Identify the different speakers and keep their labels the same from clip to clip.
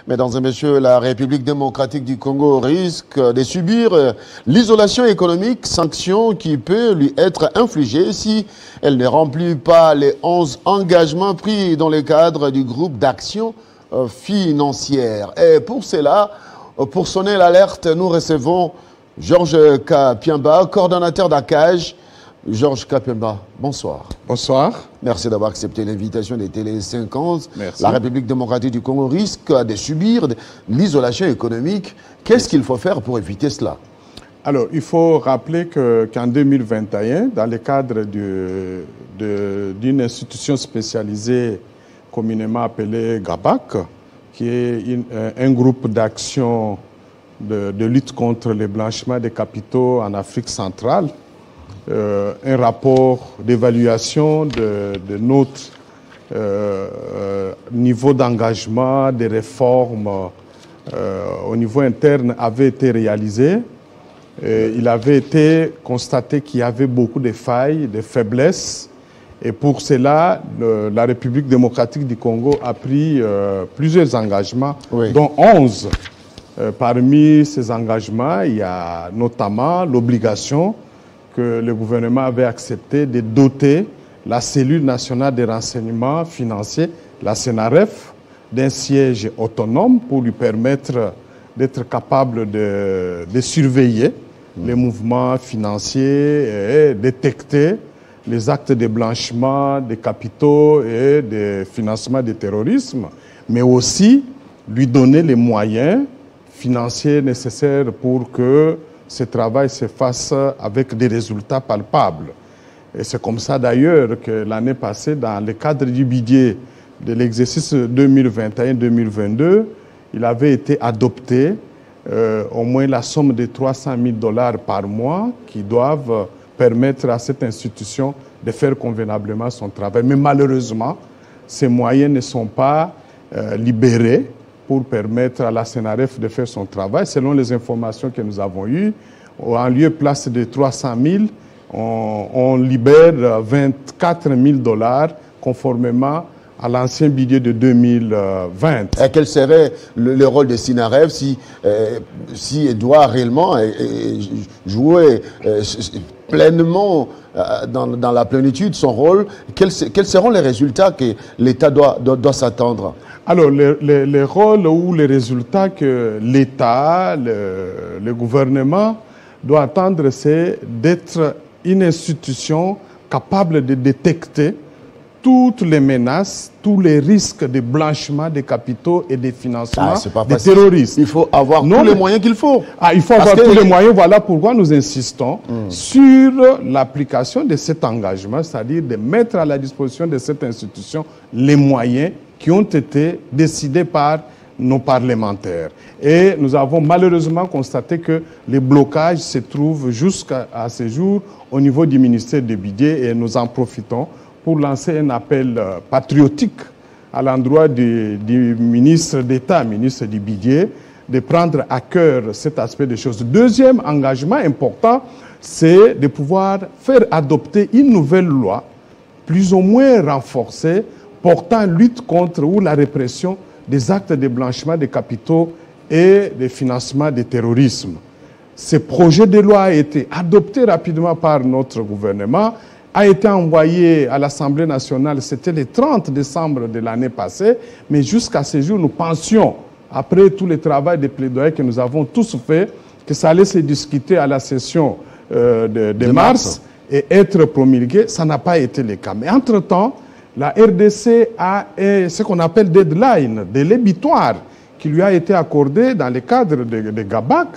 Speaker 1: Mesdames et messieurs, la République démocratique du Congo risque de subir l'isolation économique, sanction qui peut lui être infligée si elle ne remplit pas les 11 engagements pris dans le cadre du groupe d'action financière. Et pour cela, pour sonner l'alerte, nous recevons Georges Kapiamba, coordonnateur d'ACAJ. Georges Kapiamba, bonsoir.
Speaker 2: Bonsoir.
Speaker 1: Merci d'avoir accepté l'invitation de Télé 50.
Speaker 2: Merci.
Speaker 1: La République démocratique du Congo risque de subir l'isolation économique. Qu'est-ce qu'il faut faire pour éviter cela?
Speaker 2: Alors, il faut rappeler qu'en 2021, dans le cadre d'une institution spécialisée communément appelée GABAC, qui est un groupe d'action de lutte contre le blanchiment des capitaux en Afrique centrale, un rapport d'évaluation de notre niveau d'engagement, des réformes au niveau interne avait été réalisé. Il avait été constaté qu'il y avait beaucoup de failles, de faiblesses. Et pour cela, la République démocratique du Congo a pris plusieurs engagements, oui, dont 11. Parmi ces engagements, il y a notamment l'obligation que le gouvernement avait accepté de doter la cellule nationale des renseignements financiers, la CNRF, d'un siège autonome pour lui permettre d'être capable de surveiller les mouvements financiers et détecter les actes de blanchiment des capitaux et de financement du terrorisme, mais aussi lui donner les moyens financiers nécessaires pour que ce travail se fasse avec des résultats palpables. Et c'est comme ça d'ailleurs que l'année passée, dans le cadre du budget de l'exercice 2021-2022, il avait été adopté au moins la somme de 300 000 $ par mois qui doivent permettre à cette institution de faire convenablement son travail. Mais malheureusement, ces moyens ne sont pas libérés pour permettre à la CNRF de faire son travail. Selon les informations que nous avons eues, en lieu et place de 300 000, on libère 24 000 $ conformément à l'ancien budget de 2020.
Speaker 1: Et quel serait le rôle de CNRF si elle doit réellement jouer pleinement dans la plénitude son rôle? Quels seront les résultats que l'État doit s'attendre?
Speaker 2: Alors, les rôles ou les résultats que l'État, le gouvernement doit attendre, c'est d'être une institution capable de détecter toutes les menaces, tous les risques de blanchiment des capitaux et de financement des terroristes.
Speaker 1: Il faut avoir tous les moyens qu'il faut.
Speaker 2: Il faut avoir tous les moyens. Voilà pourquoi nous insistons sur l'application de cet engagement, c'est-à-dire de mettre à la disposition de cette institution les moyens qui ont été décidés par nos parlementaires. Et nous avons malheureusement constaté que les blocages se trouvent jusqu'à ce jour au niveau du ministère du Budget, et nous en profitons pour lancer un appel patriotique à l'endroit du ministre d'État, ministre du Budget, de prendre à cœur cet aspect des choses. Deuxième engagement important, c'est de pouvoir faire adopter une nouvelle loi, plus ou moins renforcée, portant lutte contre ou la répression des actes de blanchiment des capitaux et de financement du terrorisme. Ce projet de loi a été adopté rapidement par notre gouvernement, a été envoyé à l'Assemblée nationale, c'était le 30 décembre de l'année passée, mais jusqu'à ce jour, nous pensions, après tout le travail de plaidoyer que nous avons tous fait, que ça allait se discuter à la session de mars et être promulgué. Ça n'a pas été le cas. Mais entre-temps, la RDC a ce qu'on appelle deadline, délai butoir, qui lui a été accordé dans le cadre de GABAC.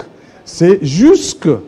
Speaker 2: C'est jusqu'au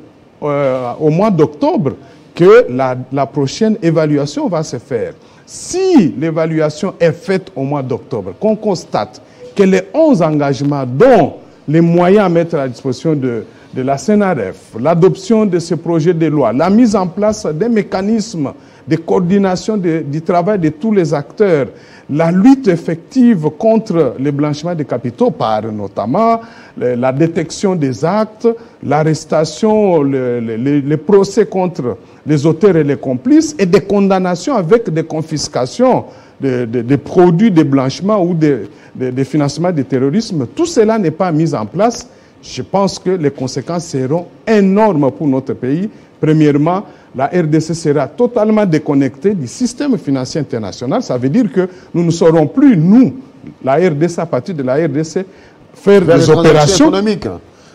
Speaker 2: mois d'octobre que la prochaine évaluation va se faire. Si l'évaluation est faite au mois d'octobre, qu'on constate que les 11 engagements, dont les moyens à mettre à la disposition de la CNRF, l'adoption de ce projet de loi, la mise en place des mécanismes de coordination du travail de tous les acteurs, la lutte effective contre le blanchiment des capitaux par notamment la détection des actes, l'arrestation, les procès contre les auteurs et les complices et des condamnations avec des confiscations des produits de blanchiment ou des financements du terrorisme, tout cela n'est pas mis en place. Je pense que les conséquences seront énormes pour notre pays. Premièrement, la RDC sera totalement déconnectée du système financier international. Ça veut dire que nous ne saurons plus, nous, la RDC, à partir de la RDC, faire des opérations économiques.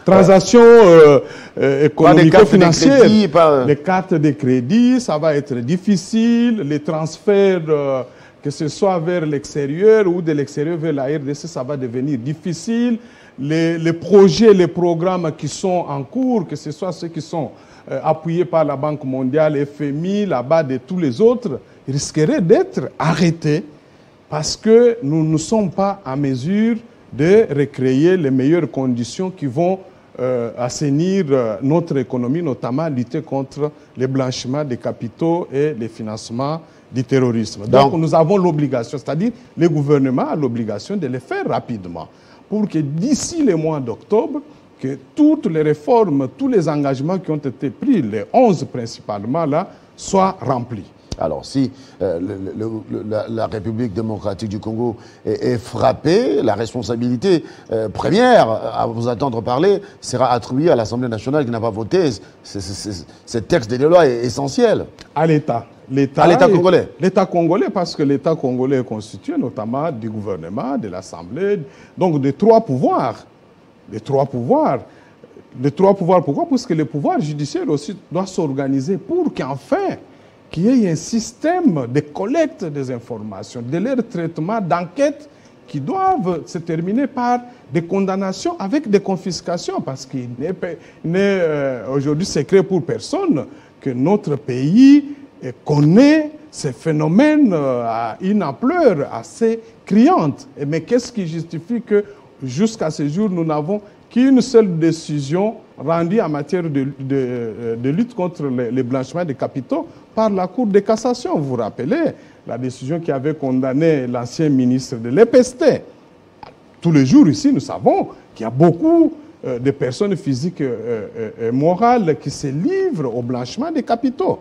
Speaker 2: Transactions économico-financières. Les cartes de crédit, ça va être difficile. Les transferts, que ce soit vers l'extérieur ou de l'extérieur vers la RDC, ça va devenir difficile. Les projets, les programmes qui sont en cours, que ce soit ceux qui sont appuyés par la Banque mondiale, FMI, là-bas de tous les autres, risqueraient d'être arrêtés parce que nous ne sommes pas en mesure de recréer les meilleures conditions qui vont assainir notre économie, notamment lutter contre les blanchiments des capitaux et les financements du terrorisme. Donc nous avons l'obligation, c'est-à-dire le gouvernement a l'obligation de le faire rapidement pour que d'ici le mois d'octobre, que toutes les réformes, tous les engagements qui ont été pris, les 11 principalement là, soient remplis.
Speaker 1: Alors, si la République démocratique du Congo est frappée, la responsabilité première, à vous attendre parler, sera attribuée à l'Assemblée nationale qui n'a pas voté. Ce texte de loi est essentiel.
Speaker 2: À l'État.
Speaker 1: À l'État congolais.
Speaker 2: L'État congolais, parce que l'État congolais est constitué notamment du gouvernement, de l'Assemblée, donc de 3 pouvoirs. Les 3 pouvoirs. Les 3 pouvoirs, pourquoi? Parce que le pouvoir judiciaire aussi doit s'organiser pour qu'enfin, qu'il y ait un système de collecte des informations, de leur traitement, d'enquête qui doivent se terminer par des condamnations avec des confiscations, parce qu'il n'est aujourd'hui secret pour personne que notre pays connaît ces phénomènes à une ampleur assez criante. Mais qu'est-ce qui justifie que jusqu'à ce jour, nous n'avons qu'une seule décision rendue en matière de lutte contre les blanchiments des capitaux par la Cour de cassation? Vous vous rappelez la décision qui avait condamné l'ancien ministre de l'EPST. Tous les jours ici, nous savons qu'il y a beaucoup de personnes physiques et morales qui se livrent au blanchiment des capitaux.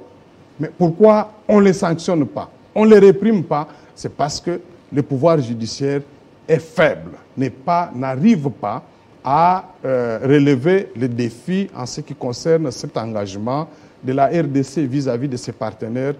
Speaker 2: Mais pourquoi on ne les sanctionne pas? On ne les réprime pas? C'est parce que le pouvoir judiciaire est faible, n'arrive pas à relever les défis en ce qui concerne cet engagement de la RDC vis-à-vis de ses partenaires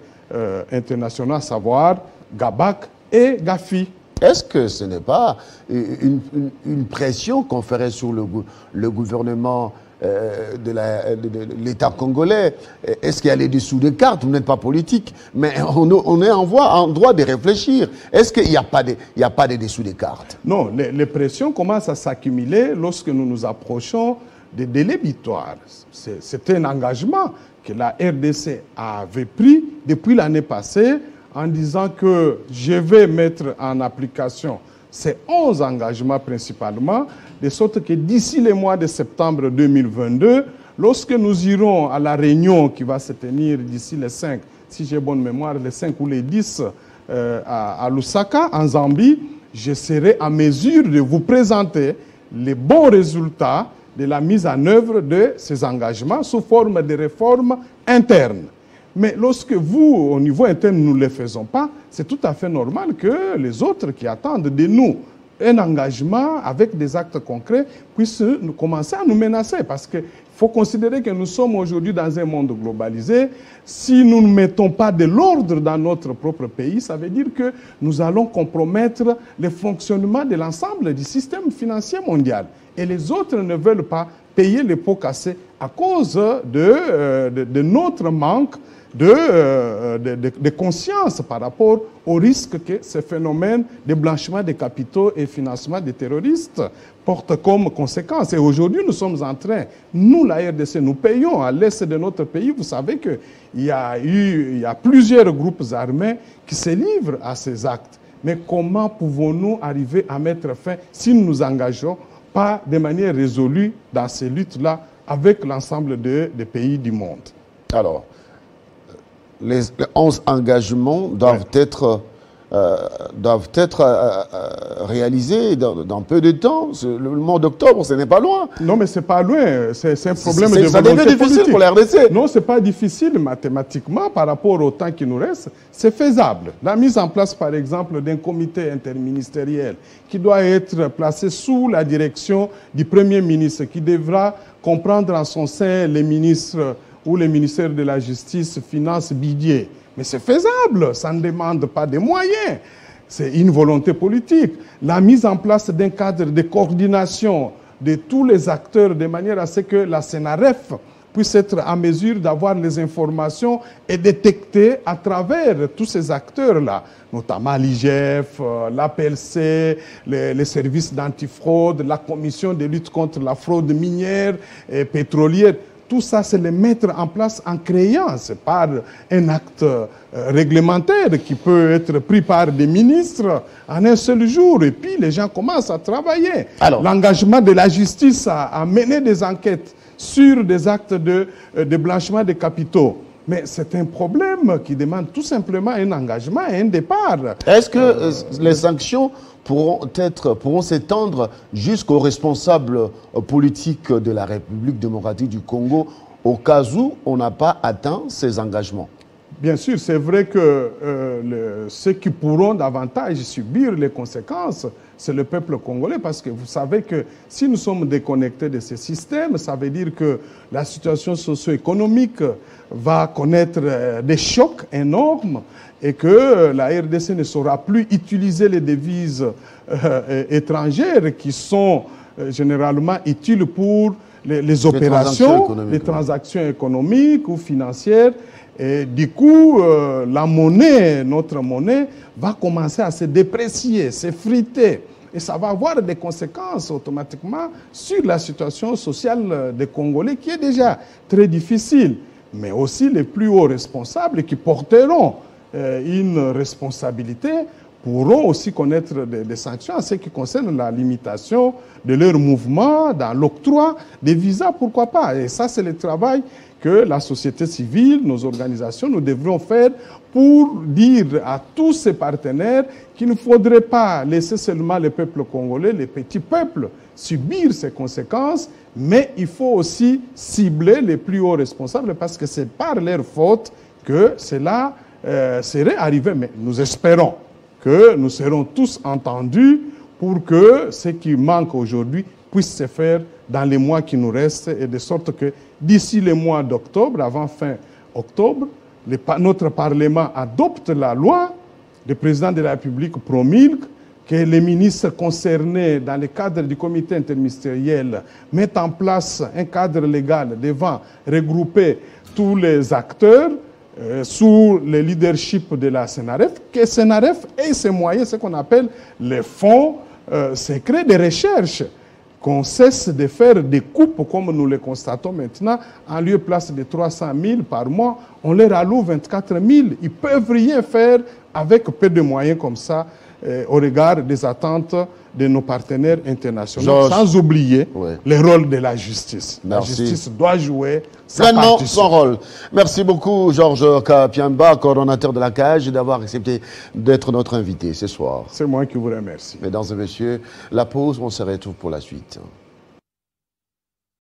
Speaker 2: internationaux, à savoir GABAC et GAFI.
Speaker 1: Est-ce que ce n'est pas une pression qu'on ferait sur le gouvernement de l'État congolais? Est-ce qu'il y a les dessous des cartes? Vous n'êtes pas politique, mais on est en droit de réfléchir. Est-ce qu'il n'y a pas de dessous des cartes?
Speaker 2: Non, les pressions commencent à s'accumuler lorsque nous nous approchons des délais butoirs. C'était un engagement que la RDC avait pris depuis l'année passée en disant que je vais mettre en application ces 11 engagements principalement, de sorte que d'ici le mois de septembre 2022, lorsque nous irons à la réunion qui va se tenir d'ici les 5, si j'ai bonne mémoire, les 5 ou les 10 à Lusaka, en Zambie, je serai en mesure de vous présenter les bons résultats de la mise en œuvre de ces engagements sous forme de réformes internes. Mais lorsque vous, au niveau interne, nous ne le faisons pas, c'est tout à fait normal que les autres qui attendent de nous un engagement avec des actes concrets puissent commencer à nous menacer. Parce qu'il faut considérer que nous sommes aujourd'hui dans un monde globalisé. Si nous ne mettons pas de l'ordre dans notre propre pays, ça veut dire que nous allons compromettre le fonctionnement de l'ensemble du système financier mondial. Et les autres ne veulent pas payer les pots cassés à cause de notre manque de conscience par rapport au risque que ce phénomène de blanchiment des capitaux et financement des terroristes porte comme conséquence. Et aujourd'hui, nous sommes en train, nous, la RDC, nous payons à l'est de notre pays. Vous savez qu'il y a plusieurs groupes armés qui se livrent à ces actes. Mais comment pouvons-nous arriver à mettre fin si nous nous engageons pas de manière résolue dans ces luttes-là avec l'ensemble des pays du monde?
Speaker 1: Alors, les 11 engagements doivent être doivent être réalisés dans peu de temps. Le mois d'octobre, ce n'est pas loin.
Speaker 2: Non, mais ce n'est pas loin. C'est un problème de volonté
Speaker 1: ça devient difficile
Speaker 2: politique.
Speaker 1: pour la RDC.
Speaker 2: Non, ce n'est pas difficile mathématiquement par rapport au temps qui nous reste. C'est faisable. La mise en place, par exemple, d'un comité interministériel qui doit être placé sous la direction du Premier ministre, qui devra comprendre en son sein les ministres ou les ministères de la Justice, Finances, Budget. Mais c'est faisable, ça ne demande pas de moyens. C'est une volonté politique. La mise en place d'un cadre de coordination de tous les acteurs de manière à ce que la CNRF puisse être en mesure d'avoir les informations et détecter à travers tous ces acteurs-là, notamment l'IGF, l'APLC, les services d'antifraude, la commission de lutte contre la fraude minière et pétrolière. Tout ça, c'est le mettre en place en créant. Ce n'est pas un acte réglementaire qui peut être pris par des ministres en un seul jour. Et puis, les gens commencent à travailler. L'engagement de la justice à mener des enquêtes sur des actes de blanchiment de capitaux. Mais c'est un problème qui demande tout simplement un engagement et un départ.
Speaker 1: Est-ce que les sanctions pourront s'étendre jusqu'aux responsables politiques de la République démocratique du Congo au cas où on n'a pas atteint ces engagements?
Speaker 2: Bien sûr, c'est vrai que ceux qui pourront davantage subir les conséquences, c'est le peuple congolais, parce que vous savez que si nous sommes déconnectés de ce système, ça veut dire que la situation socio-économique va connaître des chocs énormes et que la RDC ne saura plus utiliser les devises étrangères qui sont généralement utiles pour les opérations, les transactions économiques ou financières. Et du coup, la monnaie, notre monnaie, va commencer à se déprécier, s'effriter. Et ça va avoir des conséquences automatiquement sur la situation sociale des Congolais qui est déjà très difficile. Mais aussi les plus hauts responsables qui porteront une responsabilité pourront aussi connaître des sanctions en ce qui concerne la limitation de leurs mouvements, dans l'octroi des visas, pourquoi pas. Et ça, c'est le travail que la société civile, nos organisations, nous devrons faire pour dire à tous ces partenaires qu'il ne faudrait pas laisser seulement le peuple congolais, les petits peuples, subir ces conséquences, mais il faut aussi cibler les plus hauts responsables parce que c'est par leur faute que cela serait arrivé. Mais nous espérons que nous serons tous entendus pour que ce qui manque aujourd'hui puisse se faire dans les mois qui nous restent et de sorte que d'ici le mois d'octobre, avant fin octobre, notre Parlement adopte la loi, le président de la République promulgue, que les ministres concernés dans le cadre du comité interministériel mettent en place un cadre légal devant regrouper tous les acteurs sous le leadership de la CNRF, que CNRF ait ses moyens, ce qu'on appelle les fonds secrets de recherche, qu'on cesse de faire des coupes comme nous le constatons maintenant, en lieu place de 300 000 par mois, on leur alloue 24 000. Ils ne peuvent rien faire avec peu de moyens comme ça au regard des attentes de nos partenaires internationaux, Georges, sans oublier le rôle de la justice.
Speaker 1: Merci.
Speaker 2: La justice doit jouer
Speaker 1: pleinement son rôle. Merci beaucoup, Georges Kapiamba, coordonnateur de la CAGE, d'avoir accepté d'être notre invité ce soir.
Speaker 2: C'est moi qui vous remercie.
Speaker 1: Mesdames et messieurs, la pause, on se retrouve pour la suite.